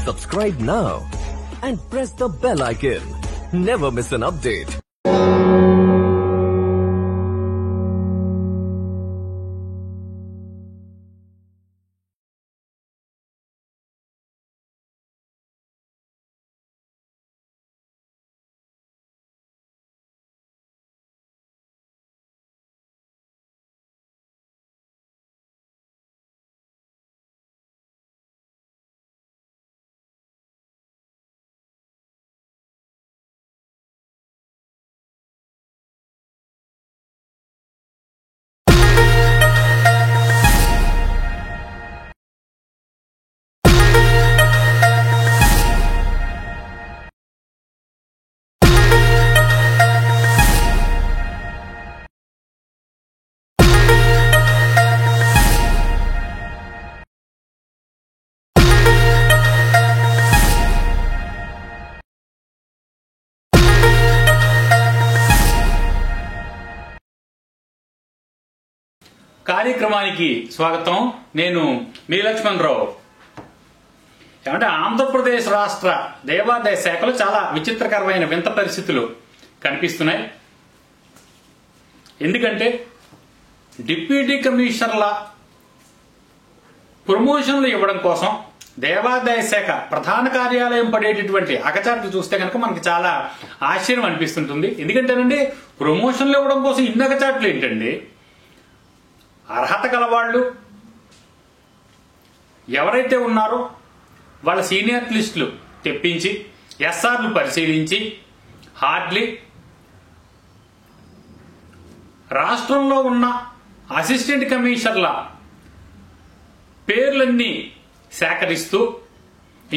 Subscribe now and press the bell icon. Never miss an update. కార్యక్రమానికి స్వాగతం. నేను మీ లక్ష్మణరావు. ఏమంటే ఆంధ్రప్రదేశ్ రాష్ట్ర దేవాదాయ శాఖలో చాలా విచిత్రకరమైన వింత పరిస్థితులు కనిపిస్తున్నాయి. ఎందుకంటే డిప్యూటీ కమిషనర్ల ప్రమోషన్లు ఇవ్వడం కోసం దేవాదాయ శాఖ ప్రధాన కార్యాలయం పడేటటువంటి అగచాట్లు చూస్తే కనుక మనకి చాలా ఆశ్చర్యం అనిపిస్తుంటుంది. ఎందుకంటేనండి ప్రమోషన్లు ఇవ్వడం కోసం ఇన్ని అగచాట్లు ఏంటండి? అర్హత గలవాళ్ళు ఎవరైతే ఉన్నారో వాళ్ళ సీనియర్ లిస్టులు తెప్పించి ఎస్ఆర్లు పరిశీలించి హార్డ్లీ రాష్ట్రంలో ఉన్న అసిస్టెంట్ కమిషనర్ల పేర్లన్నీ సేకరిస్తూ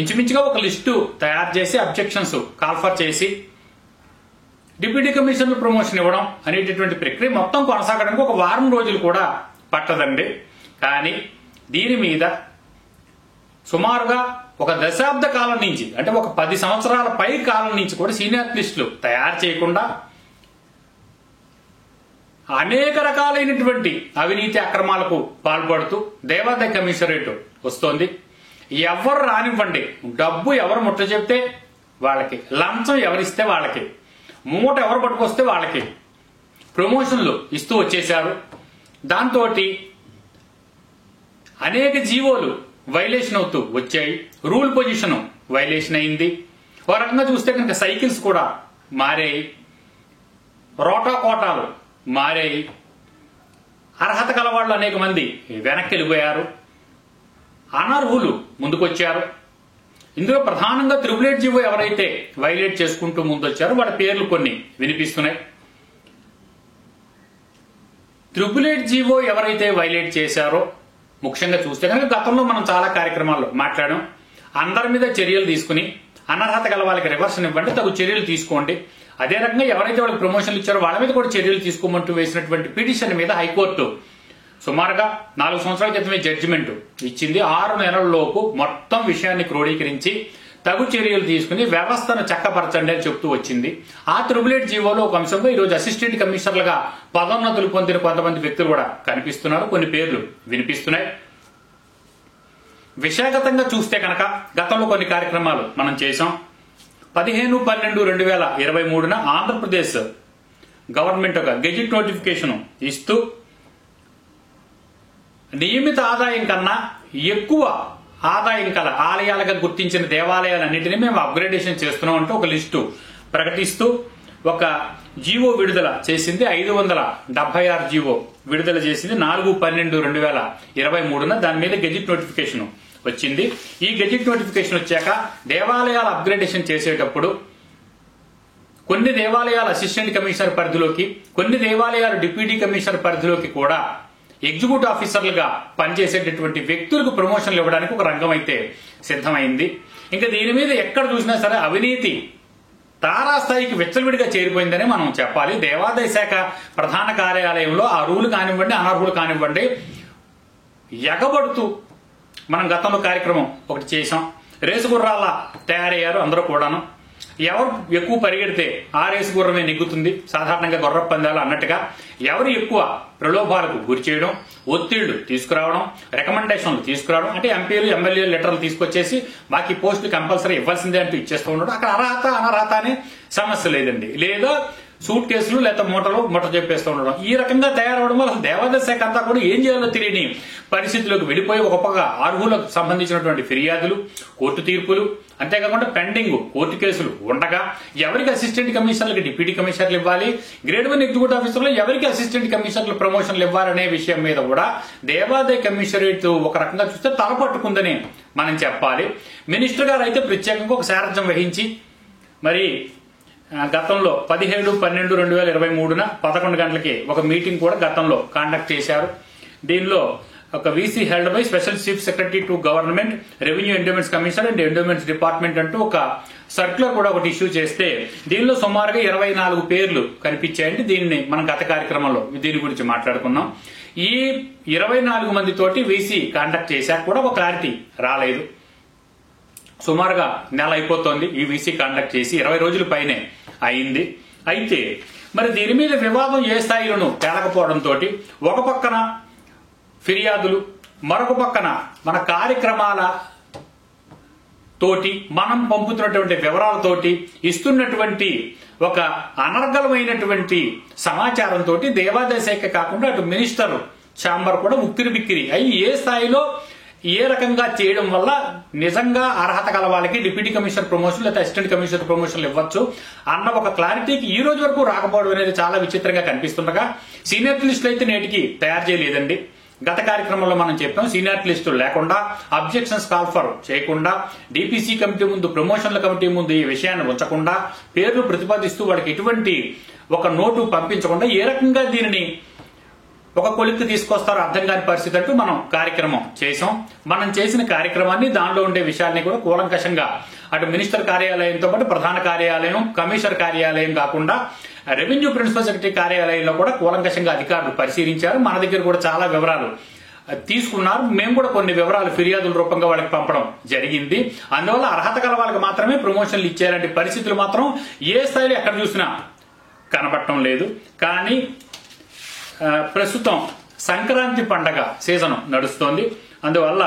ఇంచుమించుగా ఒక లిస్టు తయారు చేసి అబ్జెక్షన్స్ కాల్ఫర్ చేసి డిప్యూటీ కమిషనర్ ప్రమోషన్ ఇవ్వడం అనేటటువంటి ప్రక్రియ మొత్తం కొనసాగడానికి ఒక వారం రోజులు కూడా పట్టదండి. కానీ దీని మీద సుమారుగా ఒక దశాబ్ద కాలం నుంచి, అంటే ఒక 10 సంవత్సరాల పై కాలం నుంచి కూడా సీనియర్ లిస్టులు తయారు చేయకుండా అనేక రకాలైనటువంటి అవినీతి అక్రమాలకు పాల్పడుతూ దేవాదాయ కమిషనరేట్ వస్తోంది. ఎవరు రానివ్వండి, డబ్బు ఎవరు ముట్ట చెప్తే వాళ్ళకి, లంచం ఎవరిస్తే వాళ్ళకి, మూట ఎవరు పట్టుకొస్తే వాళ్ళకి ప్రమోషన్లు ఇస్తూ వచ్చేశారు. దాంతో అనేక జీవోలు వైలేషన్ అవుతూ వచ్చాయి. రూల్ పొజిషన్ వైలేషన్ అయింది. ఒక రకంగా చూస్తే కనుక సైకిల్స్ కూడా మారాయి, రోటా కోటాలు మారాయి. అర్హత గల వాళ్ళు అనేక మంది వెనక్కి వెళ్ళిపోయారు, అనర్హులు ముందుకొచ్చారు. ఇందులో ప్రధానంగా 888 జీవో ఎవరైతే వైలేట్ చేసుకుంటూ ముందొచ్చారో వాళ్ళ పేర్లు కొన్ని వినిపిస్తున్నాయి. 888 జీవో ఎవరైతే వైలేట్ చేశారో ముఖ్యంగా చూస్తే కనుక గతంలో మనం చాలా కార్యక్రమాల్లో మాట్లాడాం. అందరి మీద చర్యలు తీసుకుని అనర్హత గల వాళ్ళకి రివర్షన్ ఇవ్వండి, తగు చర్యలు తీసుకోండి. అదే రకంగా ఎవరైతే వాళ్ళకి ప్రమోషన్లు ఇచ్చారో వాళ్ళ మీద కూడా చర్యలు తీసుకోమంటూ వేసినటువంటి పిటిషన్ మీద హైకోర్టు సుమారుగా 4 సంవత్సరాల క్రితమే జడ్జిమెంట్ ఇచ్చింది. 6 నెలల్లోపు మొత్తం విషయాన్ని క్రోడీకరించి తగు చర్యలు తీసుకుని వ్యవస్థను చక్కపరచండి అని చెప్తూ వచ్చింది. ఆ 888 జీవోలో ఒక అంశంలో ఈరోజు అసిస్టెంట్ కమిషనర్లుగా పదోన్నతులు పొందిన కొంతమంది వ్యక్తులు కూడా కనిపిస్తున్నారు, కొన్ని పేర్లు వినిపిస్తున్నాయి. విశాఖతంగా చూస్తే కనుక గతంలో కొన్ని కార్యక్రమాలు మనం చేశాం. 15/12/2023 ఆంధ్రప్రదేశ్ గవర్నమెంట్ ఒక గెజిట్ నోటిఫికేషన్ ఇస్తూ నియమిత ఆదాయం కన్నా ఎక్కువ ఆదాయం కల ఆలయాలుగా గుర్తించిన దేవాలయాలన్నింటినీ మేము అప్గ్రేడేషన్ చేస్తున్నాం అంటూ ఒక లిస్టు ప్రకటిస్తూ ఒక జీవో విడుదల చేసింది. 576 జీవో విడుదల చేసింది 4/12/2023. దాని మీద గెజిట్ నోటిఫికేషన్ వచ్చింది. ఈ గెజిట్ నోటిఫికేషన్ వచ్చాక దేవాలయాల అప్గ్రేడేషన్ చేసేటప్పుడు కొన్ని దేవాలయాల అసిస్టెంట్ కమిషనర్ పరిధిలోకి, కొన్ని దేవాలయాల డిప్యూటీ కమిషనర్ పరిధిలోకి కూడా ఎగ్జిక్యూటివ్ ఆఫీసర్లుగా పనిచేసేటటువంటి వ్యక్తులకు ప్రమోషన్లు ఇవ్వడానికి ఒక రంగం అయితే సిద్ధమైంది. ఇంకా దీని మీద ఎక్కడ చూసినా సరే అవినీతి తారాస్థాయికి విచ్చలవిడిగా చేరిపోయిందని మనం చెప్పాలి. దేవాదాయ శాఖ ప్రధాన కార్యాలయంలో ఆ రూలు కానివ్వండి, అనర్హులు కానివ్వండి, ఎగబడుతూ మనం గతంలో కార్యక్రమం ఒకటి చేశాం. రేసు గుర్రాల తయారయ్యారు అందరూ కూడాను. ఎవరు ఎక్కువ పరిగెడితే ఆ రేసు గుర్రమే నెగ్గుతుంది, సాధారణంగా గుర్ర పందాలు అన్నట్టుగా ఎవరు ఎక్కువ ప్రలోభాలకు గురి చేయడం, ఒత్తిళ్లు తీసుకురావడం, రికమెండేషన్లు తీసుకురావడం, అంటే ఎంపీలు ఎమ్మెల్యేలు లెటర్లు తీసుకొచ్చేసి మాకు ఈ పోస్టులు కంపల్సరీ ఇవ్వాల్సిందే అంటూ ఇచ్చేస్తూ ఉండడం. అక్కడ అర్హత అనర్హత అనే సమస్య లేదండి. లేదా సూట్ కేసులు లేదా మూట చెప్పేస్తూ ఉండడం. ఈ రకంగా తయారవడం వల్ల దేవాదాయ శాఖ అంతా కూడా ఏం చేయాలో తెలియని పరిస్థితులకు వెళ్ళిపోయి ఒక పక్క అర్హులకు సంబంధించినటువంటి ఫిర్యాదులు, కోర్టు తీర్పులు, అంతేకాకుండా పెండింగ్ కోర్టు కేసులు ఉండగా ఎవరికి అసిస్టెంట్ కమిషనర్లకు డిప్యూటీ కమిషనర్లు ఇవ్వాలి, గ్రేడ్ 1 ఎగ్జిక్యూటివ్ ఆఫీసర్లు ఎవరికి అసిస్టెంట్ కమిషనర్లు ప్రమోషన్లు ఇవ్వాలనే విషయం మీద కూడా దేవాదాయ కమిషనరేట్ ఒక రకంగా చూస్తే తలపట్టుకుందని మనం చెప్పాలి. మినిస్టర్ గారు అయితే ప్రత్యేకంగా ఒక సారథ్యం వహించి మరి గతంలో 17/12/2023 11 గంటలకి ఒక మీటింగ్ కూడా గతంలో కండక్ట్ చేశారు. దీనిలో ఒక VC held by special chief secretary to government, revenue endowments commissioner and endowments department అంటూ ఒక సర్క్యులర్ కూడా ఒకటి ఇష్యూ చేస్తే దీనిలో సుమారుగా 24 పేర్లు కనిపించాయండి. దీన్ని మనం గత కార్యక్రమంలో దీని గురించి మాట్లాడుకున్నాం. ఈ 24 మందితోటి వీసీ కండక్ట్ చేశాక కూడా ఒక క్లారిటీ రాలేదు. సుమారుగా నెల అయిపోతోంది ఈ వీసీ కండక్ట్ చేసి, 20 రోజుల పైనే అయింది. అయితే మరి దీని మీద వివాదం ఏ స్థాయిలోనూ తేలకపోవడంతో ఒక పక్కన ఫిర్యాదులు, మరొక పక్కన మన కార్యక్రమాల తోటి మనం పంపుతున్నటువంటి వివరాలతోటి ఇస్తున్నటువంటి ఒక అనర్గళమైనటువంటి సమాచారంతో దేవాదాయ శాఖ కాకుండా అటు మినిస్టర్ ఛాంబర్ కూడా ఉక్కిరి బిక్కిరి అయి ఏ స్థాయిలో ఏ రకంగా చేయడం వల్ల నిజంగా అర్హత గల వాళ్ళకి డిప్యూటీ కమిషనర్ ప్రమోషన్ లేదా అసిస్టెంట్ కమిషనర్ ప్రమోషన్లు ఇవ్వచ్చు అన్న ఒక క్లారిటీకి ఈ రోజు వరకు రాకపోవడం అనేది చాలా విచిత్రంగా కనిపిస్తుండగా సీనియర్ లిస్టులు అయితే నేటికి తయారు చేయలేదండి. గత కార్యక్రమంలో మనం చెప్పాం, సీనియర్ లిస్టులు లేకుండా, అబ్జెక్షన్స్ కాల్ ఫర్ చేయకుండా, డిపిసి కమిటీ ముందు, ప్రమోషన్ల కమిటీ ముందు ఈ విషయాన్ని ఉంచకుండా, పేర్లు ప్రతిపాదిస్తూ వాళ్ళకి ఎటువంటి ఒక నోటు పంపించకుండా ఏ రకంగా దీనిని ఒక కొలిక్కి తీసుకొస్తారో అర్థం కాని పరిస్థితి అంటూ మనం కార్యక్రమం చేసాం. మనం చేసిన కార్యక్రమాన్ని, దానిలో ఉండే విషయాన్ని కూడా కూలంకషంగా అటు మినిస్టర్ కార్యాలయంతో పాటు ప్రధాన కార్యాలయం, కమిషనర్ కార్యాలయం కాకుండా రెవెన్యూ ప్రిన్సిపల్ సెక్రటరీ కార్యాలయంలో కూడా కూలంకషంగా అధికారులు పరిశీలించారు. మన దగ్గర కూడా చాలా వివరాలు తీసుకున్నారు. మేము కూడా కొన్ని వివరాలు ఫిర్యాదుల రూపంగా వాళ్ళకి పంపడం జరిగింది. అందువల్ల అర్హత గల వాళ్ళకి మాత్రమే ప్రమోషన్లు ఇచ్చేలాంటి పరిస్థితులు మాత్రం ఏ స్థాయిలో ఎక్కడ చూసినా కనబడటం లేదు. కానీ ప్రస్తుతం సంక్రాంతి పండగ సీజన్ నడుస్తోంది. అందువల్ల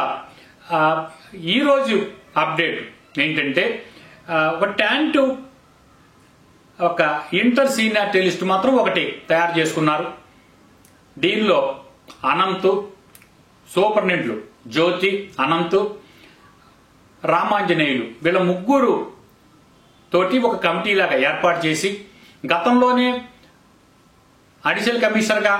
ఈ రోజు అప్డేట్ ఏంటంటే ఒక ట్యాంటు ఒక ఇంటర్ సీనియారిటీ లిస్ట్ మాత్రం ఒకటి తయారు చేసుకున్నారు. దీనిలో అనంత్, సూపరింటెండెంట్లు జ్యోతి, అనంత్, రామాంజనేయులు వీళ్ళ ముగ్గురు తోటి ఒక కమిటీ లాగా ఏర్పాటు చేసి గతంలోనే అడిషనల్ కమిషనర్ గా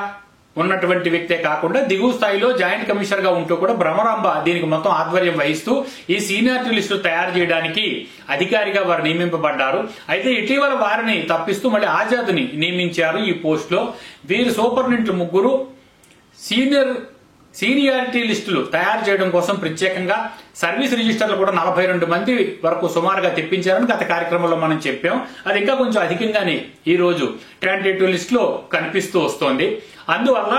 ఉన్నటువంటి వ్యక్తే కాకుండా దిగువ స్థాయిలో జాయింట్ కమిషనర్ గా ఉంటూ కూడా భ్రమరాంబ దీనికి మొత్తం ఆధ్వర్యం వహిస్తూ ఈ సీనియారిటీ లిస్టు తయారు చేయడానికి అధికారిగా వారు నియమింపబడ్డారు. అయితే ఇటీవల వారిని తప్పిస్తూ మళ్ళీ ఆజాద్ని నియమించారు ఈ పోస్ట్ లో. వీరు సూపరింటెండెంట్లు ముగ్గురు సీనియారిటీ లిస్టులు తయారు చేయడం కోసం ప్రత్యేకంగా సర్వీస్ రిజిస్టర్లు కూడా 42 మంది వరకు సుమారుగా తెప్పించారని గత కార్యక్రమంలో మనం చెప్పాం. అది ఇంకా కొంచెం అధికంగానే ఈ రోజు టెంటేటివ్ లిస్ట్ లో కనిపిస్తూ వస్తోంది. అందువల్ల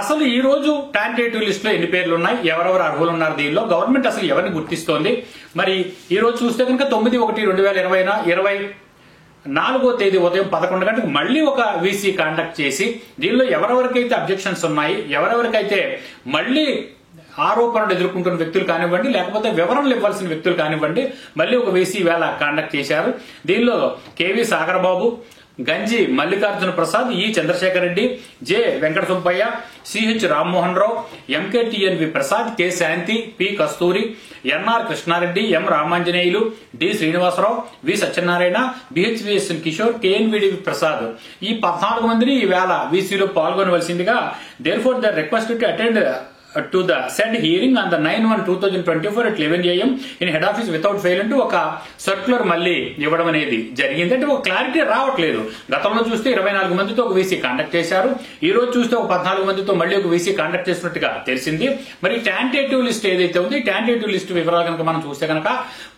అసలు ఈ రోజు టెంటేటివ్ లిస్ట్ లో ఎన్ని పేర్లు ఉన్నాయి, ఎవరెవరు అర్హులు ఉన్నారు, దీనిలో గవర్నమెంట్ అసలు ఎవరిని గుర్తిస్తోంది? మరి ఈ రోజు చూస్తే కనుక 9/1/2024వ తేదీ ఉదయం 11 గంటలకు మళ్లీ ఒక వీసీ కండక్ట్ చేసి దీనిలో ఎవరెవరికైతే అబ్జెక్షన్స్ ఉన్నాయి, ఎవరెవరికైతే మళ్లీ ఆరోపణలు ఎదుర్కొంటున్న వ్యక్తులు కానివ్వండి, లేకపోతే వివరణలు ఇవ్వాల్సిన వ్యక్తులు కానివ్వండి, మళ్లీ ఒక వీసీ వేళ కండక్ట్ చేశారు. దీనిలో కేవీ సాగరబాబు, గంజి Mallikarjuna Prasad, E Chandrasekhar Reddy, J Venkata Subbaiah, CH Rammohan Rao, MKTNV Prasad, K Shanti, P Kasturi, NR Krishnareddy, M Ramanjaneyulu, D Srinivasarao, V Satyanarayana, BHVSN Kishore, KNVDV Prasad ఈ 14 మందిని ఈ వేళ వీసీలో పాల్గొనవలసిందిగా therefore the request to attend to the said hearing on the 9/1/2024 at 11 AM in head office without fail అంటూ ఒక circular మళ్ళీ ఇవ్వడం అనేది జరిగింది. అంటే ఒక క్లారిటీ రావట్లేదు. గతంలో చూస్తే 24 మందితో ఒక వీసీ కండక్ట్ చేశారు. ఈ రోజు చూస్తే ఒక 14 మందితో మళ్ళీ ఒక వీసీ కండక్ట్ చేసినట్టుగా తెలిసింది. మరి టెంటేటివ్ లిస్ట్ ఏదైతే ఉంది, టెంటేటివ్ లిస్ట్ వివరాలు కనుక మనం చూస్తే కనుక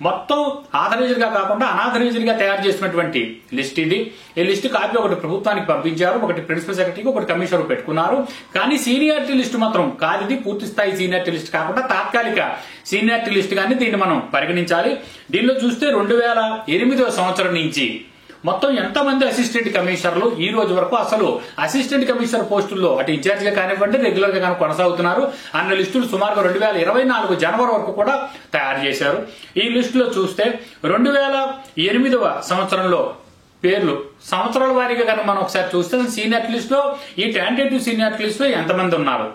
మొత్తం ఆథరైజ్డ్ గా కాకుండా అనాథరైజ్డ్ గా తయారు చేసినటువంటి లిస్ట్ ఇది. ఈ లిస్ట్ కాపీ ఒకటి ప్రభుత్వానికి పంపించారు, ఒకటి ప్రిన్సిపల్ సెక్రటరీకి, ఒకటి కమిషనర్ పెట్టుకున్నారు. కానీ సీనియారిటీ లిస్ట్ మాత్రం కాదు, ఇది పూర్తి స్థాయి సీనియారిటీ లిస్ట్ కాకుండా తాత్కాలిక సీనియారిటీ లిస్ట్ గాని దీన్ని మనం పరిగణించాలి. దీనిలో చూస్తే 2008వ సంవత్సరం నుంచి మొత్తం ఎంతమంది అసిస్టెంట్ కమిషనర్లు ఈ రోజు వరకు అసలు అసిస్టెంట్ కమిషనర్ పోస్టుల్లో అటు ఇన్ఛార్జ్ గా కానివ్వండి రెగ్యులర్ గా కొనసాగుతున్నారు అన్న లిస్టులు సుమారుగా 2024 జనవరి వరకు కూడా తయారు చేశారు. ఈ లిస్టులో చూస్తే 2008వ సంవత్సరంలో పేర్లు సంవత్సరాల వారీగా కనుక మనం ఒకసారి చూస్తే సీనియారిటీ లిస్ట్ లో ఈ టెంటేటివ్ సీనియారిటీ లిస్ట్ లో ఎంతమంది ఉన్నారు.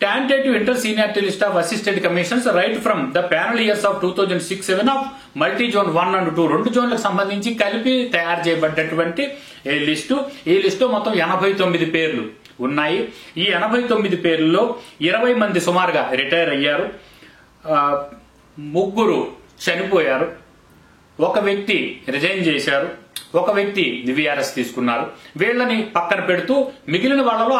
Tentative inter seniority list of assistant commissioners right from the panel years of 2006-7 of multi zone 1 and 2 రెండు జోన్లకు సంబంధించి కలిపి తయారు చేయబడ్డటువంటి ఈ లిస్టు మొత్తం 89 పేర్లు ఉన్నాయి. ఈ 89 పేర్లలో 20 మంది సుమారుగా రిటైర్ అయ్యారు, 3 చనిపోయారు, ఒక వ్యక్తి రిజైన్ చేశారు, ఒక వ్యక్తి విఆర్ఎస్ తీసుకున్నారు. వీళ్ళని పక్కన పెడుతూ మిగిలిన వాళ్ళలో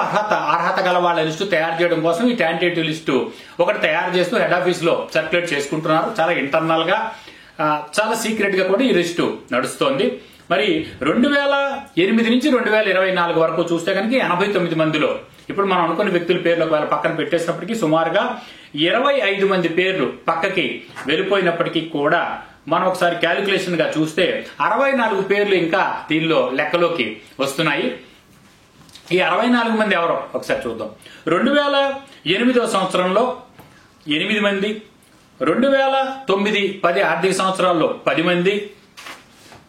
అర్హత గల వాళ్ళ లిస్టు తయారు చేయడం కోసం ఈ టెంటేటివ్ లిస్టు ఒకటి తయారు చేస్తూ హెడ్ ఆఫీస్ లో సర్క్యులేట్ చేసుకుంటున్నారు. చాలా ఇంటర్నల్ గా చాలా సీక్రెట్ గా కూడా ఈ లిస్టు నడుస్తోంది. మరి 2008 నుంచి 2024 వరకు చూస్తే కనుక 89 మందిలో ఇప్పుడు మనం అనుకున్న వ్యక్తుల పేర్లు ఒకవేళ పక్కన పెట్టేసినప్పటికీ సుమారుగా 25 మంది పేర్లు పక్కకి వెళ్ళిపోయినప్పటికీ కూడా మనం ఒకసారి క్యాలిక్యులేషన్ గా చూస్తే 64 పేర్లు ఇంకా దీనిలో లెక్కలోకి వస్తున్నాయి. ఈ 64 మంది ఎవరో ఒకసారి చూద్దాం. 2008వ సంవత్సరంలో 8 మంది, 2009-10 ఆర్థిక సంవత్సరాల్లో 10 మంది,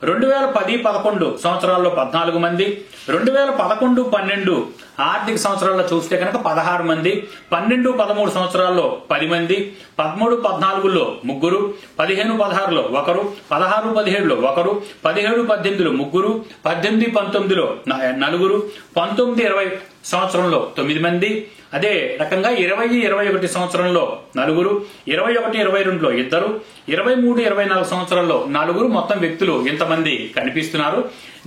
2010-11 సంవత్సరాల్లో 14 మంది, 2011-12 ఆర్థిక సంవత్సరాల్లో చూస్తే కనుక 16 మంది, 12-13 సంవత్సరాల్లో 10 మంది, 13-14లో 3, 15-16లో 1, 16-17లో 1, 17-18లో 3, 18-19లో 4, 19-20 సంవత్సరంలో 9 మంది, అదే రకంగా 20-21 సంవత్సరంలో 4, 21-22లో 2, 23-24 సంవత్సరంలో 4 మొత్తం వ్యక్తులు ఇంతమంది కనిపిస్తున్నారు.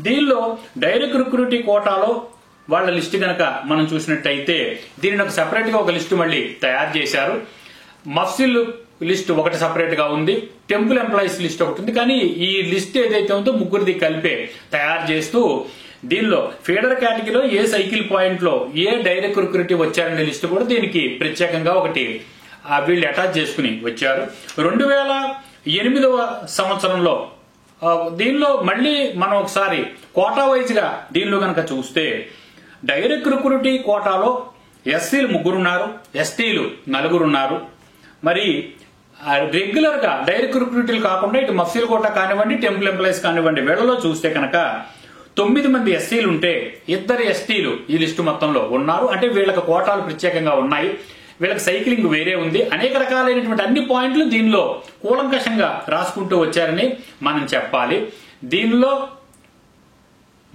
దీనిలో డైరెక్ట్ రిక్రూటింగ్ కోటాలో వాళ్ళ లిస్టు కనుక మనం చూసినట్టయితే దీనిని ఒక సెపరేట్ గా ఒక లిస్టు మళ్ళీ తయారు చేశారు. మఫ్సిల్ లిస్ట్ ఒకటి సపరేట్ గా ఉంది, టెంపుల్ ఎంప్లాయీస్ లిస్ట్ ఒకటి ఉంది. కానీ ఈ లిస్ట్ ఏదైతే ఉందో 3ది కలిపే తయారు చేస్తూ దీనిలో ఫీడర్ కేటగిరీలో ఏ సైకిల్ పాయింట్ లో ఏ డైరెక్ట్ రిక్రూటివ్ వచ్చారనే లిస్టు కూడా దీనికి ప్రత్యేకంగా ఒకటి వీళ్ళు అటాచ్ చేసుకుని వచ్చారు. 2008వ సంవత్సరంలో దీనిలో మళ్ళీ మనం ఒకసారి కోటా వైజ్ గా దీనిలో కనుక చూస్తే డైరెక్ట్ రిక్రూటింగ్ కోటాలో ఎస్సీలు 3 ఉన్నారు, ఎస్టీలు 4 ఉన్నారు. మరి రెగ్యులర్ గా డైరెక్ట్ రిక్రూటింగ్ కాకుండా ఇటు మఫ్సిల్ కోటా కానివ్వండి, టెంపుల్ ఎంప్లాయీస్ కానివ్వండి, వీళ్ళలో చూస్తే కనుక 9 మంది ఎస్సీలు ఉంటే 2 ఎస్టీలు ఈ లిస్టు మొత్తంలో ఉన్నారు. అంటే వీళ్ళకి కోటాలు ప్రత్యేకంగా ఉన్నాయి, వీళ్ళకి సైక్లింగ్ వేరే ఉంది. అనేక రకాలైనటువంటి అన్ని పాయింట్లు దీనిలో కూలంకషంగా రాసుకుంటూ వచ్చారని మనం చెప్పాలి. దీనిలో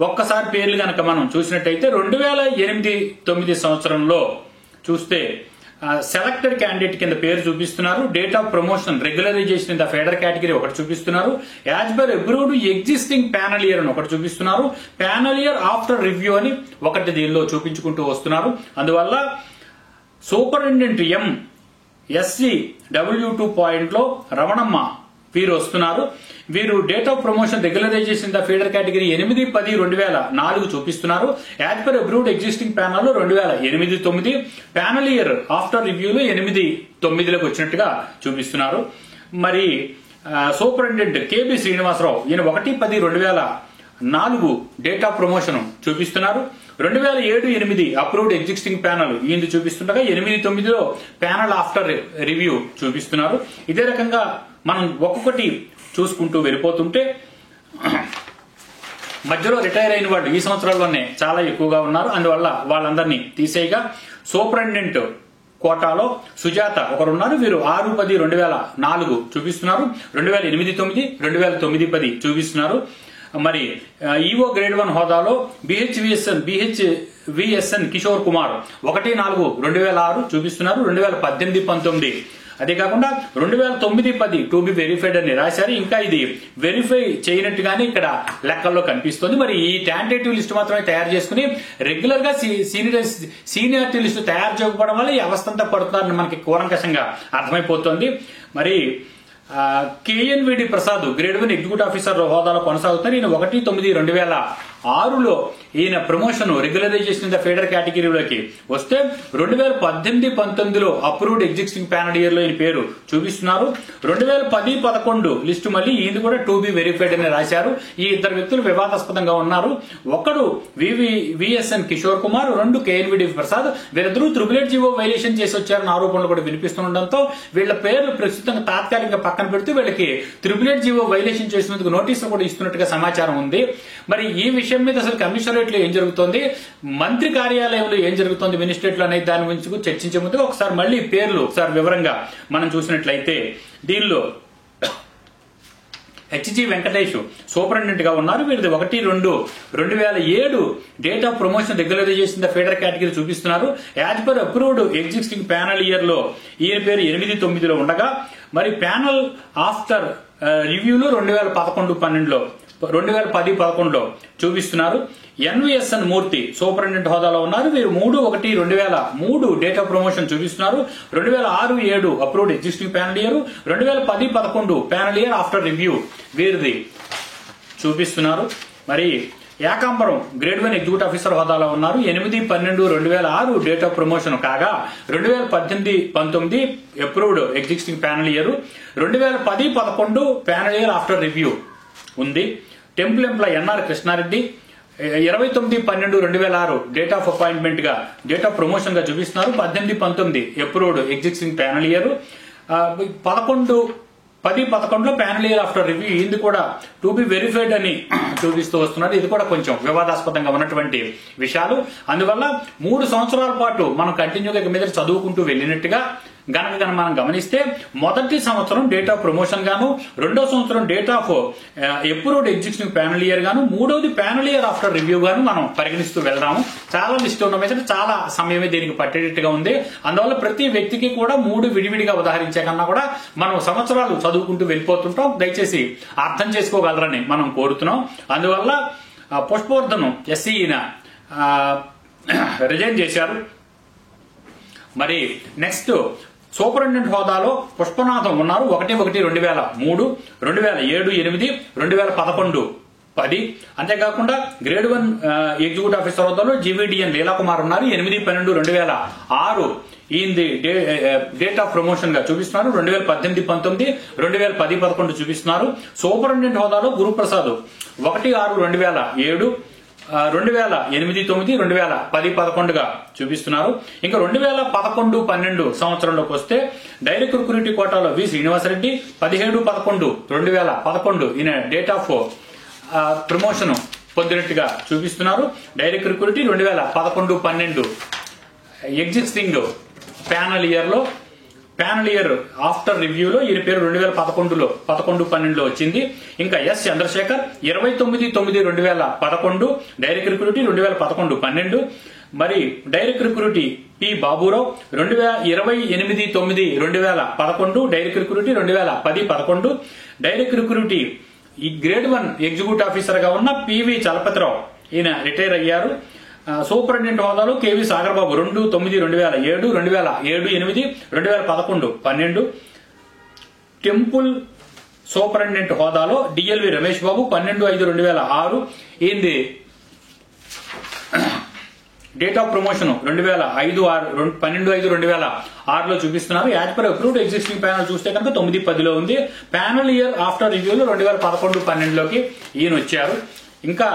ఒక్కసారి పేర్లు కనుక మనం చూసినట్టయితే 2008-9 సంవత్సరంలో చూస్తే సెలెక్టెడ్ క్యాండిడేట్ కింద పేరు చూపిస్తున్నారు. Date of promotion regularisation in the feeder category ఒకటి చూపిస్తున్నారు. As per approved existing panel year అని ఒకటి చూపిస్తున్నారు. ప్యానల్ ఇయర్ ఆఫ్టర్ రివ్యూ అని ఒకటి దీనిలో చూపించుకుంటూ వస్తున్నారు. అందువల్ల సూపరింటెండెంట్ SCW2 పాయింట్ లో రమణమ్మ వీరు వస్తున్నారు. వీరు date of promotion regularisation the feeder category 8-10-2004 చూపిస్తున్నారు. As per approved existing panel 2008-9 panel year after రివ్యూలో 8-9లకు వచ్చినట్టుగా చూపిస్తున్నారు. మరి సూపరింటెండెంట్ KB శ్రీనివాసరావు ఈయన 1-10-2004 డేట్ ఆఫ్ ప్రమోషన్ చూపిస్తున్నారు. 2007-8 అప్రూవ్డ్ ఎగ్జిస్టింగ్ ప్యానల్ ఈయన చూపిస్తుండగా 8-9లో ప్యానల్ ఆఫ్టర్ రివ్యూ చూపిస్తున్నారు. ఇదే రకంగా మనం ఒక్కొక్కటి చూసుకుంటూ వెళ్ళిపోతుంటే మధ్యలో రిటైర్ అయిన వాళ్ళు ఈ సంవత్సరాల్లోనే చాలా ఎక్కువగా ఉన్నారు. అందువల్ల వాళ్ళందరినీ తీసేయగా సూపరింటెండెంట్ కోటాలో సుజాత ఒకరున్నారు. వీరు 6-10-2004 చూపిస్తున్నారు. 2008-9, 2009-10 చూపిస్తున్నారు. మరి ఈఓ గ్రేడ్ 1 హోదాలో BHVSN కిషోర్ కుమార్ 1-4-2006 చూపిస్తున్నారు. 2018-19 అదే కాకుండా 2009-10 టు బి వెరిఫైడ్ అని రాశారు. ఇంకా ఇది వెరిఫై చేయనట్టుగానే ఇక్కడ లెక్కల్లో కనిపిస్తుంది. మరి ఈ టెంటేటివ్ లిస్ట్ మాత్రమే తయారు చేసుకుని రెగ్యులర్ గా సీనియారిటీ లిస్టు తయారు చేయకపోవడం వల్ల ఈ అవస్థ అంతా పడుతున్నారని మనకి కూలంకషంగా అర్థమైపోతుంది. మరి KNVD Prasad grade 1 executive officer హోదాలో కొనసాగుతున్నారు. ఈయన 1-9-2006 2006లో ఈయన ప్రమోషన్ రెగ్యులరైజేషన్ ద ఫీడర్ కేటగిరీలోకి వస్తే 2018-19లో అప్రూవ్డ్ ఎగ్జిస్టింగ్ ప్యానల్ ఇయర్ లో ఈయన పేరు చూపిస్తున్నారు. 2010-11 లిస్టు మళ్ళీ ఈయన కూడా టు బి వెరిఫైడ్ అని రాశారు. ఈ ఇద్దరు వ్యక్తులు వివాదాస్పదంగా ఉన్నారు. ఒకడు విఎస్ఎన్ కిషోర్ కుమార్, 2 కేఎన్విడి ప్రసాద్. వీరిద్దరూ త్రిబుల్ జీవో వైలేషన్ చేసి వచ్చారన్న ఆరోపణలు కూడా వినిపిస్తుండటంతో వీళ్ళ పేర్లు ప్రస్తుతం తాత్కాలికంగా పక్కన పెడుతూ వీళ్ళకి త్రిబుల్ జీవో వైలేషన్ చేసినందుకు నోటీసులు కూడా ఇస్తున్నట్టుగా సమాచారం ఉంది. మరి ఈ విషయం మీద అసలు కమిషనరేట్ లో ఏం జరుగుతోంది, మంత్రి కార్యాలయంలో ఏం జరుగుతోంది, మినిస్ట్రేట్ లో అనే దాని గురించి చర్చించే ముందు ఒకసారి మళ్ళీ పేర్లు ఒకసారి వివరంగా మనం చూసినట్లయితే దీనిలో హెచ్జి వెంకటేష్ సూపరింటెండెంట్ గా ఉన్నారు. వీరిది 1-2-2007 date of promotion regularisation the feeder category చూపిస్తున్నారు. As per approved existing panel year లో ఈయన పేరు 8-9లో ఉండగా మరి ప్యానల్ ఆఫ్టర్ రివ్యూలో 2011-12లో 2010-11లో చూపిస్తున్నారు. ఎన్విఎస్ఎన్ మూర్తి సూపరింటెండెంట్ హోదాలో ఉన్నారు. వీరు 3-1-2003 డేట్ ఆఫ్ ప్రమోషన్ చూపిస్తున్నారు. 2006-7 approved existing panel year, 2010-11 panel year after review వీరిది చూపిస్తున్నారు. మరి ఏకాంబరం గ్రేడ్ 1 ఎగ్జిక్యూటివ్ ఆఫీసర్ హోదాలో ఉన్నారు. 8-12-2006 డేట్ ఆఫ్ ప్రమోషన్ కాగా 2018-19 approved existing panel year, 2010-11 panel year after review ఉంది. Temple employee NR Krishnareddy 29-12-2006 date of appointment గా date of promotion గా చూపిస్తున్నారు. 18-19 అప్రూవ్డ్ ఎగ్జిస్టింగ్ ప్యానల్ ఇయర్, 10-11లో ప్యానల్ ఇయర్ ఆఫ్టర్ రివ్యూ ఇది కూడా టు బి వెరిఫైడ్ అని చూపిస్తూ వస్తున్నారు. ఇది కూడా కొంచెం వివాదాస్పదంగా ఉన్నటువంటి విషయాలు. అందువల్ల 3 సంవత్సరాల పాటు మనం కంటిన్యూగా మీద చదువుకుంటూ వెళ్ళినట్టుగా గనక మనం గమనిస్తే మొదటి సంవత్సరం డేట్ ఆఫ్ ప్రమోషన్ గాను, రెండో సంవత్సరం date of approved existing panel year గాను, మూడోది ప్యానల్ ఇయర్ ఆఫ్టర్ రివ్యూ గాను మనం పరిగణిస్తూ వెళ్దాము. చాలా లిస్ట్ ఉన్న చాలా సమయమే దీనికి పట్టేటట్టుగా ఉంది. అందువల్ల ప్రతి వ్యక్తికి కూడా 3 విడివిడిగా ఉదాహరించే కన్నా కూడా మనం సంవత్సరాలు చదువుకుంటూ వెళ్ళిపోతుంటాం. దయచేసి అర్థం చేసుకోగలరని మనం కోరుతున్నాం. అందువల్ల పుష్పవర్ధన్ ఎస్సీన రిజైన్ చేశారు. మరి నెక్స్ట్ సూపరింటెండెంట్ హోదాలో పుష్పనాథం ఉన్నారు. 1-1-2003, 2007-8, 2011-10. అంతేకాకుండా గ్రేడ్ 1 ఎగ్జిక్యూటివ్ ఆఫీసర్ హోదాలో జీవీడీఎన్ లీలాకుమార్ ఉన్నారు. 8-12-2006 ఈయనది డేట్ ఆఫ్ ప్రమోషన్ గా చూపిస్తున్నారు. 2018-19, 2010-11 చూపిస్తున్నారు. సూపరింటెండెంట్ హోదాలో గురుప్రసాద్ 1-6-2007, 2008-9, 2010-11గా చూపిస్తున్నారు. ఇంకా 2011-12 సంవత్సరంలోకి వస్తే డైరెక్ట్ రిక్రూటీ కోటాలో వి శ్రీనివాసరెడ్డి 17-11-2011 ఈయన డేట్ ఆఫ్ ప్రమోషన్ పొందినట్టుగా చూపిస్తున్నారు. Direct recruitee 2011-12 existing panel year after రివ్యూలో ఈయన పేరు 2011లో 11-12లో వచ్చింది. ఇంకా ఎస్ చంద్రశేఖర్ 29-9-2011 డైరెక్ట్ రిక్రూటీ, 2011-12. మరి direct recruitee P Baburao 28-9-2011 direct recruitee, 2010-11 direct recruitee. ఈ గ్రేడ్ 1 ఎగ్జిక్యూటివ్ ఆఫీసర్ గా ఉన్న పివి చలపతిరావు ఈయన రిటైర్ అయ్యారు. సూపరింటెండెంట్ హోదాలో కేవీ సాగర్బాబు 2-9-2007, 2007-8, 2011-12. టెంపుల్ సూపరింటెండెంట్ హోదాలో డిఎల్వి రమేష్ బాబు 12-5-2006 ఈయనది డేట్ ఆఫ్ ప్రమోషన్ 12-5-2006లో చూపిస్తున్నారు. As per approved existing panel చూస్తే కనుక 9-10లో ఉంది. ప్యానల్ ఇయర్ ఆఫ్టర్ రివ్యూలో 2011-12లోకి ఈయన వచ్చారు. ఇంకా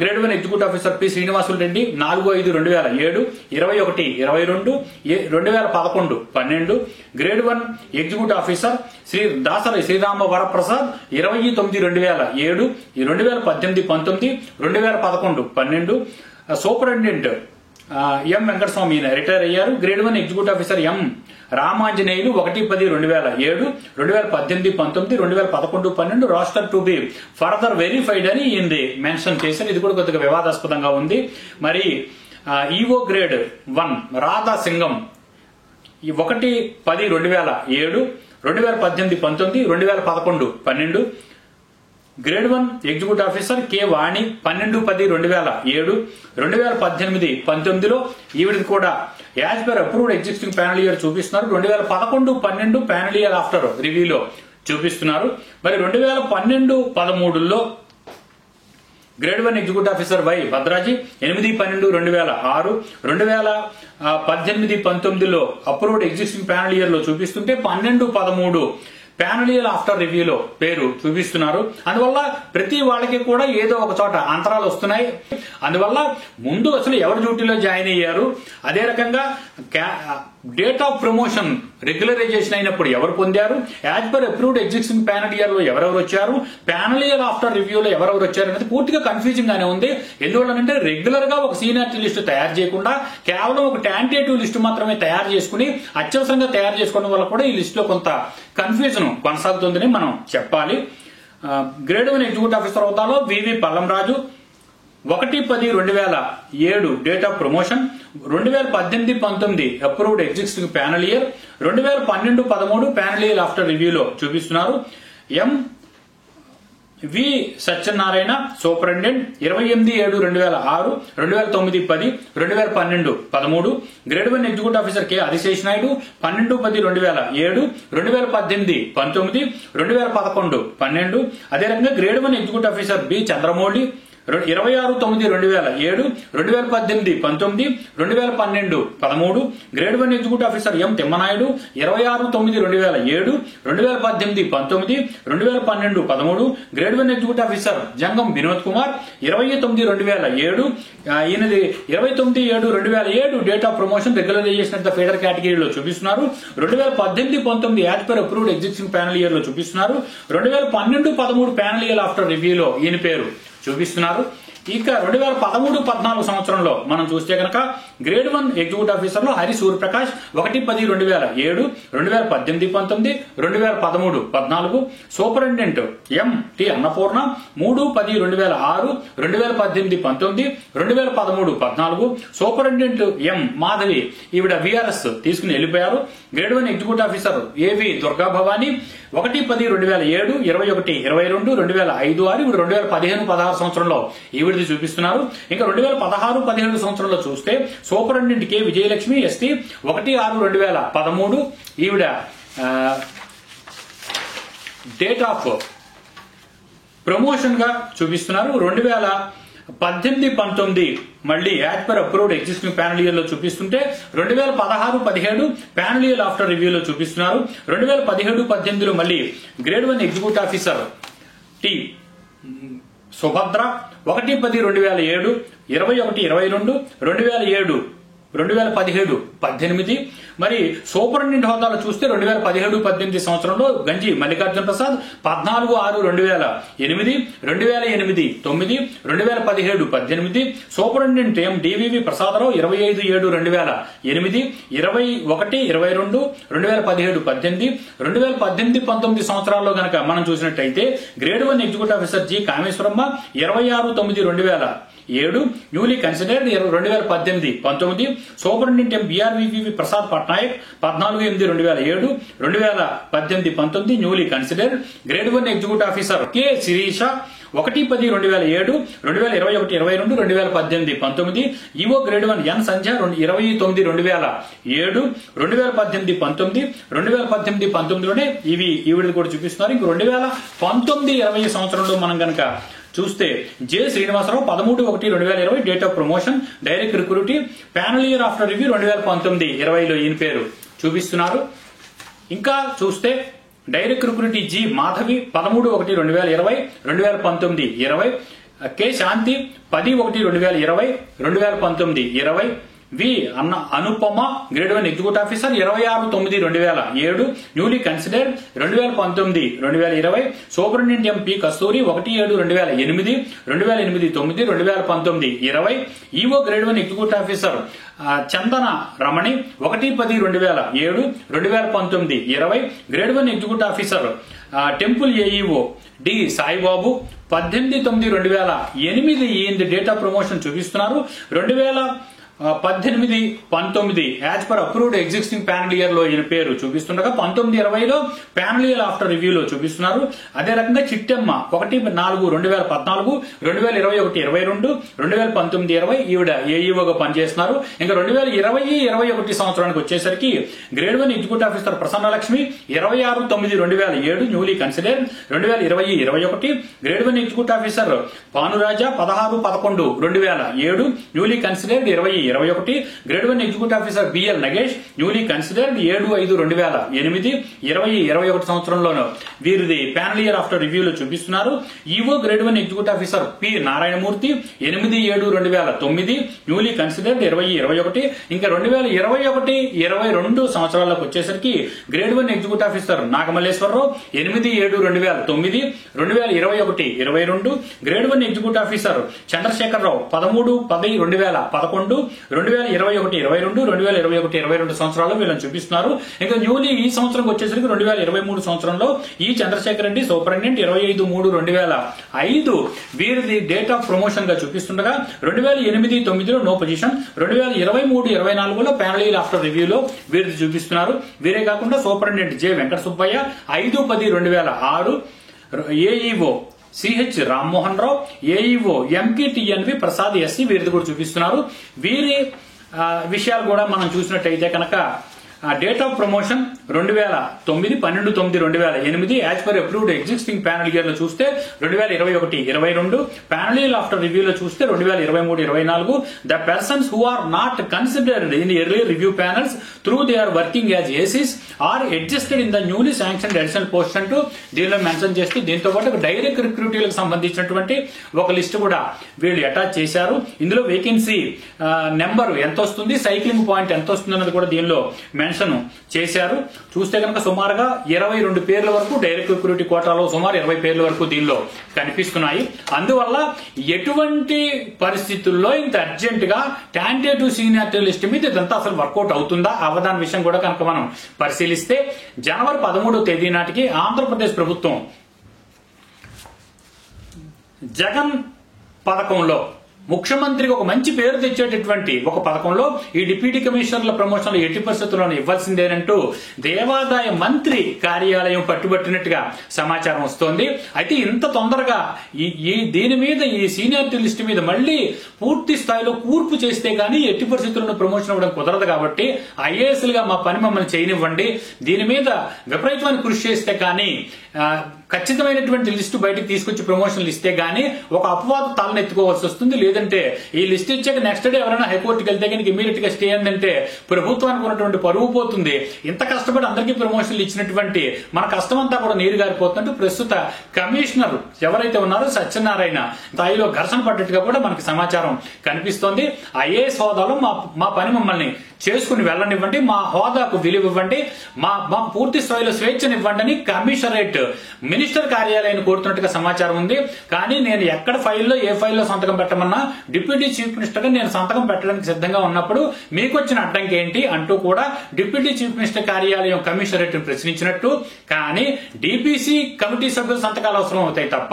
grade 1 executive officer P Srinivasulu Reddy 4-5-2007, 21-22, 2011-12 grade 1 executive officer Dasari Srirama Varaprasad 29-2007, 2018-19, 2011-12 superintendent M Venkataswamy retire అయ్యారు. Grade 1 executive officer M Ramanjaneyulu 1-10-2007, 2018-19, 2011-12 roster to be further verified అని ఈయనది మెన్షన్ చేశారు. ఇది కూడా కొద్దిగా వివాదాస్పదంగా ఉంది. మరి EO grade 1 Radha Singam 1-10-2007, 2018-19, 2011-12 grade 1 executive officer K Vani 12-10-2007, 2018-19లో ఈవిడికి కూడా as per approved existing panel year చూపిస్తున్నారు. 2011-12 ప్యానల్ ఇయర్ ఆఫ్టర్ రివ్యూలో చూపిస్తున్నారు. మరి 2012-13లో grade 1 executive officer Y Bhadraji 8/12/2006, 2018-19లో అప్రూవ్డ్ ఎగ్జిస్టింగ్ ప్యానల్ ఇయర్ లో చూపిస్తుంటే 12/13 ప్యానల్ ఇయర్ ఆఫ్టర్ రివ్యూలో పేరు చూపిస్తున్నారు. అందువల్ల ప్రతి వాళ్ళకి కూడా ఏదో ఒక చోట అంతరాలు వస్తున్నాయి. అందువల్ల ముందు అసలు ఎవరు డ్యూటీలో జాయిన్ అయ్యారు, అదే రకంగా డేట్ ఆఫ్ ప్రమోషన్ రెగ్యులరైజేషన్ అయినప్పుడు ఎవరు పొందారు, as per approved existing panel year లో ఎవరెవరు వచ్చారు, ప్యానల్ ఇయర్ ఆఫ్టర్ రివ్యూలో ఎవరెవరు వచ్చారు అనేది పూర్తిగా కన్ఫ్యూజింగ్ గానే ఉంది. ఎందువల్లంటే రెగ్యులర్ గా ఒక సీనియారిటీ లిస్టు తయారు చేయకుండా కేవలం ఒక ట్యాంటేటివ్ లిస్టు మాత్రమే తయారు చేసుకుని అత్యవసరంగా తయారు చేసుకోవడం వల్ల కూడా ఈ లిస్ట్ లో కొంత కన్ఫ్యూజన్ కొనసాగుతుందని మనం చెప్పాలి. గ్రేడ్ 1 ఎగ్జిక్యూటివ్ ఆఫీసర్ హోదాలో VV Pallamraju 1/10/2007 date of promotion, 2018-19 approved existing panel year, 2012-13 panel year after రివ్యూలో చూపిస్తున్నారు. M V Satyanarayana superintendent 28/7/2006, 2009-10, 2012-13 grade 1 executive officer K Adisesh Naidu 12/10/2007, 2018-19, 2011-12 అదే రకంగా grade 1 executive officer B Chandramouli 26/9/2007, 2018-19, 2012-13 grade 1 executive officer M Thimmanaidu 26/9/2007, 2018-19, 2012-13 grade 1 executive officer Jangam Vinod Kumar 29/2007, ఈయనది 29/7/2007 date of promotion regularisation at the federal కేటగిరీలో చూపిస్తున్నారు. 2018-19 as per approved existing panel year లో చూపిస్తున్నారు. 2012-13 panel year after రివ్యూలో ఈయన పేరు చూపిస్తున్నారు. ఇక 2013-14 సంవత్సరంలో మనం చూస్తే కనుక గ్రేడ్ 1 ఎగ్జిక్యూటివ్ ఆఫీసర్ లో Hari Suryaprakash 1/10/2007, 2018-19, 2013-14 superintendent M T Annapurna 3/10/2006, 2018-19, 2013-14 superintendent ఎం మాధవి ఈవిడ విఆర్ఎస్ తీసుకుని వెళ్ళిపోయారు. గ్రేడ్ 1 ఎగ్జిక్యూటివ్ ఆఫీసర్ ఏవి దుర్గా భవానీ 1/10/2007, 21-22, 2005-6 ఇవి 2015-16 సంవత్సరంలో ఈవిడిది చూపిస్తున్నారు. ఇంకా 2016-17 సంవత్సరంలో చూస్తే సూపరింటెండెంట్ కె విజయలక్ష్మి ఎస్టీ 1/6/2013 ఈవిడ డేట్ ఆఫ్ ప్రమోషన్ గా చూపిస్తున్నారు. 2018-19 మళ్ళీ as per approved existing panel year లో చూపిస్తుంటే 2016-17 ప్యానల్ ఇయర్ ఆఫ్టర్ రివ్యూలో చూపిస్తున్నారు. 2017-18లో మళ్ళీ grade 1 executive officer T Subhadra 1/10/2007, 21-22, 2007, 2017-18 మరి సూపరింటెండెంట్ హోదాలో చూస్తే 2017-18 సంవత్సరంలో Ganji Mallikarjuna Prasad 14/6/2008, 2008-9, 2017-18 superintendent M DVV Prasadarao 25/7/2008, 21-22, 2017-18, 2018-19 సంవత్సరాల్లో గనక మనం చూసినట్టయితే grade 1 executive officer G Kameswaramma 26/9/2007 newly considered 2018-19 superintendent M BRVV Prasad Patnaik 14/8/2007, 2018-19 newly considered grade 1 executive officer K Sirisha 1/10/2007, 2021-22, 2018-19 EO grade 1 N Sandhya 29/2007, 2018-19, 2018-19లోనే ఈవిడ కూడా చూపిస్తున్నారు. ఇంక 2019-20 సంవత్సరంలో మనం గనక చూస్తే J Srinivasarao 13/1/2020 date of promotion direct recruitee panel year after review 2019-20లో ఈయన పేరు చూపిస్తున్నారు. ఇంకా చూస్తే direct recruitee G Madhavi 13/1/2020, 2019-20 K Shanti 10/1/2020, 2019-20 V Anupama grade 1 executive officer 26/9/2007 newly considered 2019-20 superintendent M P Kasturi 1/7/2008, 2008-9, 2019-20 EO grade 1 executive officer Chandana Ramani 1/10/2007, 2019-20 grade 1 executive officer temple AEO D Saibaba 18/9/2008 ఈయన date of promotion చూపిస్తున్నారు. 18, 19 as per approved existing panel year లో ఈయన పేరు చూపిస్తుండగా 19-20లో panel year after రివ్యూలో చూపిస్తున్నారు. అదే రకంగా చిట్టెమ్మ 1/4/2014, 2021-22, 2019-20 ఈవిడ ఏఈఓగా పనిచేస్తున్నారు. ఇంకా 2020-21 సంవత్సరానికి వచ్చేసరికి grade 1 executive officer Prasannalakshmi 26/9/2007 newly consider, 2020-21 grade 1 executive officer Bhanuraja 16/11/2007 newly considered, 2021 grade 1 executive officer BL Nagesh newly considered 7/5/2008 2021 సంవత్సరంలోనూ వీరిది ప్యానల్ ఇయర్ ఆఫ్టర్ రివ్యూలో చూపిస్తున్నారు. EO grade 1 executive officer P Narayanamurthy 8/7/2009 newly considered 2021. ఇంకా 2021-22 సంవత్సరాలకు వచ్చేసరికి grade 1 executive officer Nagamalleswararao 8/7/2009, 2021-22 grade 1 executive officer Chandrasekhararao 13/10/2011, 2021-22, 2021-22 సంవత్సరాల్లో వీళ్ళని చూపిస్తున్నారు. ఇంకా న్యూలీ ఈ సంవత్సరం వచ్చేసరికి 2023 సంవత్సరంలో ఈ చంద్రశేఖర్ రెడ్డి సూపరింటెండెంట్ 25/3/2005 వీరిది డేట్ ఆఫ్ ప్రమోషన్ గా చూపిస్తుండగా 2008-9లో నో పొజిషన్, 2023-24లో ప్యానల్ ఇయర్ ఆఫ్టర్ రివ్యూలో వీరిది చూపిస్తున్నారు. వీరే కాకుండా superintendent J Venkata Subbaiah 5/10/2006, AEO CH Rammohan Rao, AEO MKTNV Prasad SC వీరిది కూడా చూపిస్తున్నారు. వీరి విషయాలు కూడా మనం చూసినట్టయితే కనుక date of promotion 2009 12/9/2008 as per approved existing panel year లో చూస్తే 2021-22 ప్యానల్ ఇయర్ ఆఫ్టర్ రివ్యూలో చూస్తే 2023-24 the persons who are not considered in earlier review panels through they are working as ACs are adjusted in the newly sanction additional post అంటూ దీనిలో mention చేస్తూ దీంతో పాటు direct రిక్రూటీలకు సంబంధించినటువంటి ఒక లిస్ట్ కూడా వీళ్ళు అటాచ్ చేశారు. ఇందులో వేకెన్సీ నెంబర్ ఎంత వస్తుంది, సైక్లింగ్ పాయింట్ ఎంత వస్తుంది అన్నది కూడా దీనిలో మెన్షన్ చేశారు. చూస్తే కనుక సుమారుగా 22 పేర్ల వరకు డైరెక్ట్ రిక్రూటీ కోటాలో సుమారు 20 పేర్ల వరకు దీనిలో కనిపిస్తున్నాయి. అందువల్ల ఎటువంటి పరిస్థితుల్లో ఇంత అర్జెంట్ గా టాంటేటివ్ సీనియారిటీ లిస్ట్ మీద ఇదంతా అసలు వర్కౌట్ అవుతుందా అవదాని విషయం కూడా కనుక మనం పరిశీలిస్తే జనవరి 13వ తేదీ నాటికి ఆంధ్రప్రదేశ్ ప్రభుత్వం జగన్ పథకంలో ముఖ్యమంత్రికి ఒక మంచి పేరు తెచ్చేటటువంటి ఒక పథకంలో ఈ డిప్యూటీ కమిషనర్ల ప్రమోషన్లు ఎట్టి పరిస్థితుల్లోనూ ఇవ్వాల్సిందేనంటూ దేవాదాయ మంత్రి కార్యాలయం పట్టుబట్టినట్టుగా సమాచారం వస్తోంది. అయితే ఇంత తొందరగా దీని మీద ఈ సీనియారిటీ లిస్ట్ మీద మళ్ళీ పూర్తి స్థాయిలో కూర్పు చేస్తే గానీ ఎట్టి పరిస్థితుల్లోనూ ప్రమోషన్ ఇవ్వడం కుదరదు. కాబట్టి ఐఏఎస్లుగా మా పని మమ్మల్ని చేయనివ్వండి, దీని మీద విపరీతమైన కృషి చేస్తే కానీ ఖచ్చితమైనటువంటి లిస్టు బయటకు తీసుకొచ్చి ప్రమోషన్లు ఇస్తే గానీ ఒక అపవాదు తలనెత్తుకోవాల్సి వస్తుంది. లేదంటే ఈ లిస్ట్ ఇచ్చాక నెక్స్ట్ డే ఎవరైనా హైకోర్టుకి వెళ్తే కనుక ఇమీడియట్ గా స్టే ఏంటంటే ప్రభుత్వానికి ఉన్నటువంటి పరువు పోతుంది. ఇంత కష్టపడి అందరికీ ప్రమోషన్లు ఇచ్చినటువంటి మన కష్టం అంతా కూడా నీరు గారిపోతున్నట్టు ప్రస్తుత కమిషనర్ ఎవరైతే ఉన్నారో సత్యనారాయణ స్థాయిలో ఘర్షణ పడ్డట్టుగా కూడా మనకి సమాచారం కనిపిస్తోంది. ఐఏఎస్ హోదాలో మా పని మమ్మల్ని చేసుకుని వెళ్ళనివ్వండి, మా హోదాకు విలువ ఇవ్వండి, మా పూర్తి స్థాయిలో స్వేచ్ఛనివ్వండి అని కమిషనరేట్ మినిస్టర్ కార్యాలయాన్ని కోరుతున్నట్టుగా సమాచారం ఉంది. కానీ నేను ఎక్కడ ఫైల్లో ఏ ఫైల్లో సంతకం పెట్టమన్నా డిప్యూటీ చీఫ్ మినిస్టర్ గా నేను సంతకం పెట్టడానికి సిద్ధంగా ఉన్నప్పుడు మీకు వచ్చిన అడ్డంకి ఏంటి అంటూ కూడా డిప్యూటీ చీఫ్ మినిస్టర్ కార్యాలయం కమిషనరేట్ ప్రశ్నించినట్టు. కానీ డిపిసి కమిటీ సభ్యుల సంతకాలు అవసరం అవుతాయి తప్ప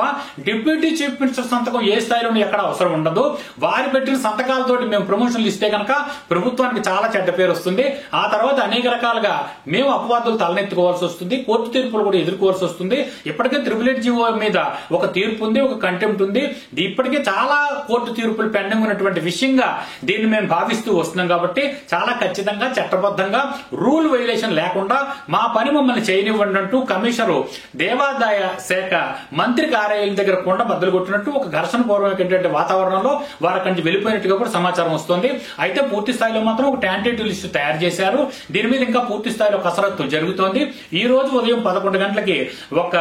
డిప్యూటీ చీఫ్ మినిస్టర్ సంతకం ఏ స్థాయిలో ఎక్కడ అవసరం ఉండదు. వారు పెట్టిన సంతకాలతోటి మేము ప్రమోషన్లు ఇస్తే కనుక ప్రభుత్వానికి చాలా చెడ్డ పేరు వస్తుంది. ఆ తర్వాత అనేక రకాలుగా మేము అపవాదులు తలనెత్తుకోవాల్సి వస్తుంది, కోర్టు తీర్పులు కూడా ఎదుర్కోవాల్సి వస్తుంది. ఇప్పటికే ట్రిపుల్ జీవో మీద ఒక తీర్పు ఉంది, ఒక కంటెంప్ట్ ఉంది. ఇప్పటికే చాలా కోర్టు తీర్పులు పెండింగ్ ఉన్నటువంటి విషయంగా దీన్ని మేము భావిస్తూ వస్తున్నాం. కాబట్టి చాలా ఖచ్చితంగా చట్టబద్ధంగా రూల్ వైలేషన్ లేకుండా మా పని మమ్మల్ని చేయనివ్వండి అంటూ కమిషనరు దేవాదాయ శాఖ మంత్రి కార్యాలయం దగ్గర కొండ బద్దలు కొట్టినట్టు ఒక ఘర్షణ పూర్వకమైనటువంటి వాతావరణంలో వారికంటే వెళ్ళిపోయినట్టుగా కూడా సమాచారం వస్తోంది. అయితే పూర్తి స్థాయిలో మాత్రం ఒక టాంటేటివ్ లిస్టు తయారు చేశారు. దీని మీద ఇంకా పూర్తి స్థాయిలో కసరత్తు జరుగుతోంది. ఈ రోజు ఉదయం 11 గంటలకి ఒక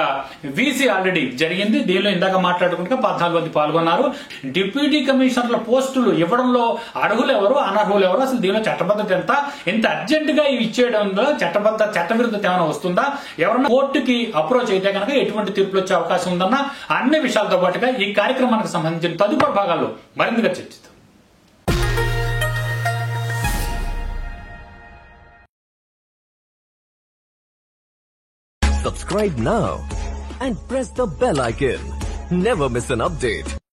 వీసీ ఆల్రెడీ జరిగింది. దీనిలో ఇందాక మాట్లాడుకుంటే 14 మంది పాల్గొన్నారు. డిప్యూటీ కమిషనర్ల పోస్టులు ఇవ్వడంలో అర్హులు ఎవరు, అనర్హులు ఎవరు, అసలు దీనిలో చట్టబద్ధత ఎంత, ఇంత అర్జెంట్ గా ఇచ్చేయడంలో చట్టవిరుద్ధత ఏమైనా వస్తుందా, ఎవరైనా కోర్టుకి అప్రోచ్ అయితే కనుక ఎటువంటి తీర్పులు వచ్చే అవకాశం ఉందన్న అన్ని విషయాలతో పాటుగా ఈ కార్యక్రమానికి సంబంధించిన తదుపరి భాగాల్లో మరింతగా చర్చిస్తాం. Subscribe now and press the bell icon. Never miss an update.